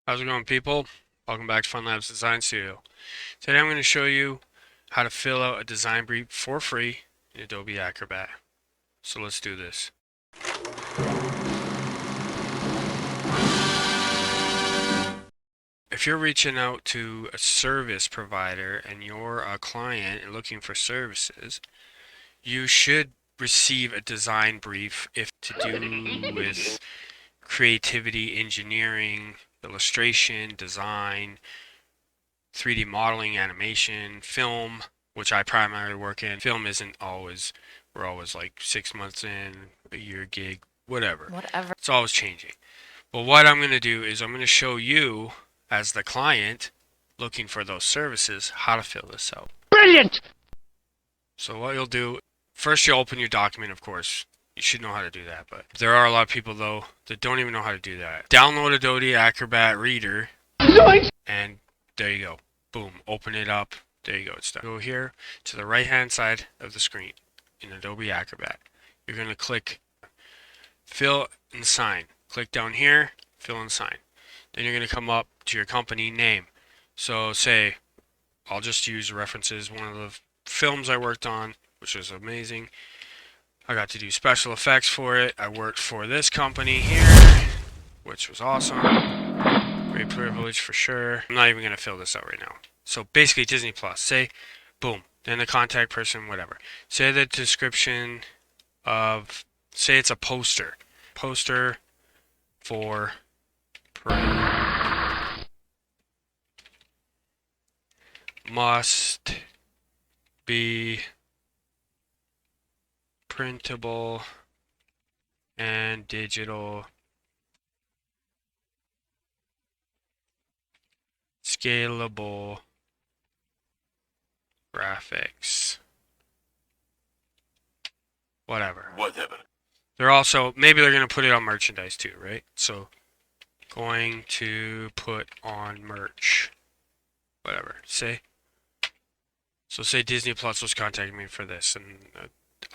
How's it going, people? Welcome back to Fun Labs Design Studio. Today I'm going to show you how to fill out a design brief for free in Adobe Acrobat. So let's do this. If you're reaching out to a service provider and you're a client and looking for services, you should receive a design brief if to do with creativity, engineering, illustration, design, 3D modeling, animation, film, which I primarily work in. Film isn't always, we're always like 6 months in, a year gig, whatever. It's always changing. But what I'm going to do is I'm going to show you, as the client looking for those services, how to fill this out. Brilliant! So what you'll do, first you'll open your document, of course. You should know how to do that, but there are a lot of people, though, that don't even know how to do that. Download Adobe Acrobat Reader, and there you go. Boom, open it up. There you go, it's done. Go here to the right hand side of the screen in Adobe Acrobat. You're going to click fill and sign. Click down here, fill and sign. Then you're going to come up to your company name. So say, I'll just use references, one of the films I worked on, which was amazing. I got to do special effects for it. I worked for this company here, which was awesome. Great privilege for sure. I'm not even going to fill this out right now. So basically Disney Plus. Say, boom. Then the contact person, whatever. Say the description of, say it's a poster. Poster for print. Must be printable and digital. Scalable graphics. Whatever. They're also, maybe they're going to put it on merchandise too, right? So, going to put on merch. Whatever. Say. So say Disney Plus was contacting me for this, and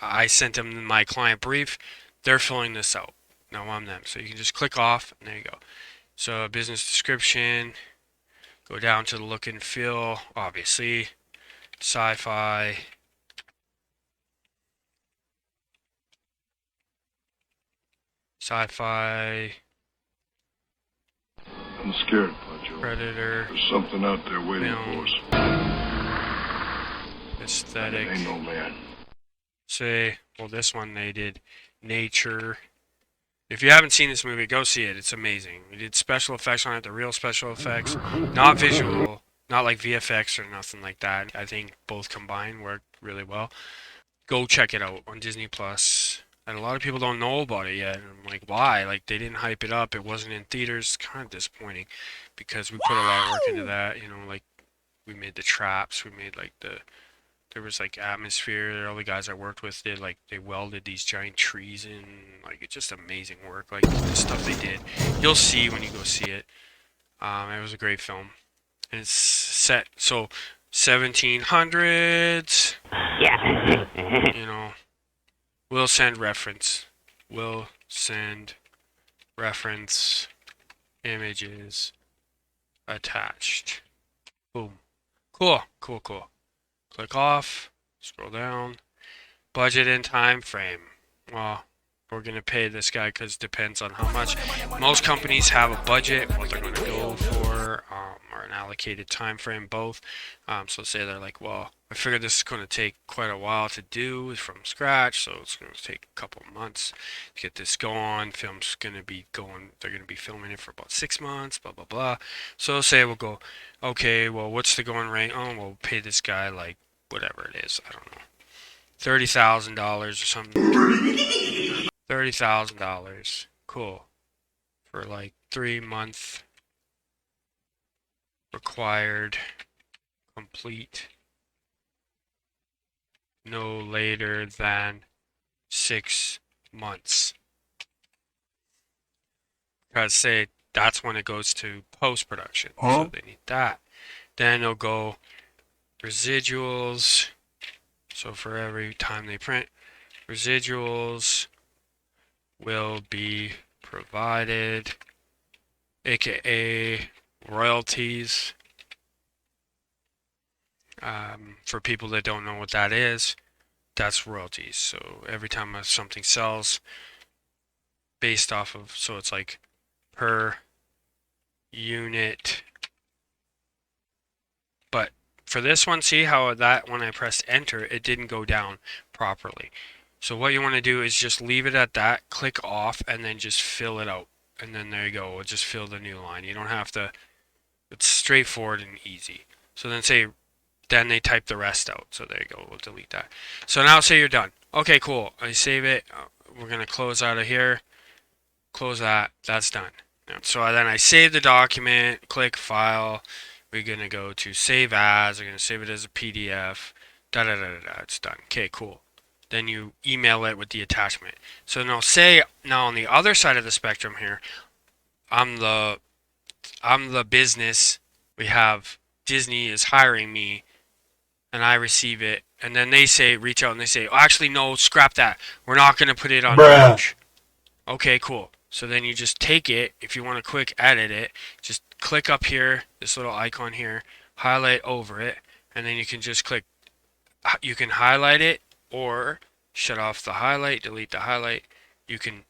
I sent them my client brief. They're filling this out. Now I'm them. So you can just click off, and there you go. So business description. Go down to the look and feel, obviously. Sci-fi. Sci-fi. I'm scared, Pancho. Predator. There's something out there waiting for us. Aesthetic. It ain't no man. Say, well, this one they did nature. If you haven't seen this movie, go see it. It's amazing. We did special effects on it, the real special effects, not visual, not like VFX or nothing like that. I think both combined worked really well. Go check it out on Disney Plus. And a lot of people don't know about it yet. And I'm like, why? Like, they didn't hype it up. It wasn't in theaters. It's kind of disappointing because we put a lot of work into that. You know, like, we made the traps. We made, like, there was, like, atmosphere. All the guys I worked with did, like, they welded these giant trees in. Like, it's just amazing work. Like, the stuff they did. You'll see when you go see it. It was a great film. And it's set, so, 1700s. Yeah. You know. Will send reference. Will send reference images attached. Boom. Cool. Cool, cool. Click off. Scroll down. Budget and time frame. Well, we're going to pay this guy because it depends on how much. Most companies have a budget, what they're going to go for, or an allocated time frame, both. So say they're like, well, I figured this is going to take quite a while to do from scratch, so it's going to take a couple of months to get this going. Film's going to be going, they're going to be filming it for about 6 months, blah, blah, blah. So say we'll go, okay, well, what's the going rate? Oh, we'll pay this guy like whatever it is, I don't know, $30,000 or something. $30,000. Cool. For like 3 month required complete no later than 6 months. Because say that's when it goes to post-production. So they need that. Then they'll go residuals. So for every time they print, residuals will be provided, aka royalties. For people that don't know what that is, that's royalties. So every time something sells, based off of, so it's like per unit. But for this one, see how that when I pressed enter, it didn't go down properly. So what you want to do is just leave it at that, click off, and then just fill it out. And then there you go, we'll just fill the new line. You don't have to, it's straightforward and easy. So then they type the rest out. So there you go, we'll delete that. So now say you're done. Okay, cool, I save it. We're going to close out of here. Close that, that's done. So then I save the document, click file. We're going to go to save as, we're going to save it as a PDF. It's done. Okay, cool. Then you email it with the attachment. So now say, now on the other side of the spectrum here, I'm the business. We have Disney is hiring me, and I receive it, and then they say, reach out and they say, oh, actually no, scrap that. We're not going to put it on merch. Okay, cool. So then you just take it, if you want to quick edit it, just click up here, this little icon here, highlight over it, and then you can just click, you can highlight it or shut off the highlight, delete the highlight. You can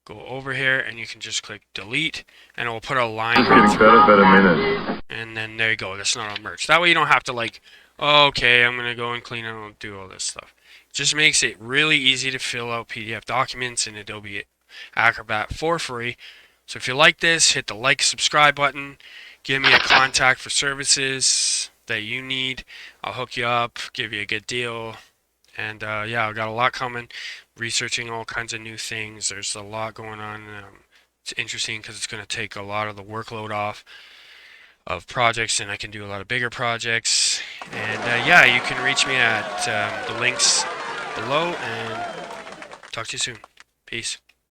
go over here and you can just click delete, and it will put a line right through. And then there you go, that's not on merch. That way you don't have to like, oh, okay, I'm going to go and clean it and do all this stuff. It just makes it really easy to fill out PDF documents in Adobe Acrobat for free. So if you like this, hit the like, subscribe button. Give me a contact for services that you need. I'll hook you up, give you a good deal. And yeah, I've got a lot coming. Researching all kinds of new things. There's a lot going on. It's interesting because it's going to take a lot of the workload off of projects, and I can do a lot of bigger projects. And yeah, you can reach me at the links below, and talk to you soon. Peace.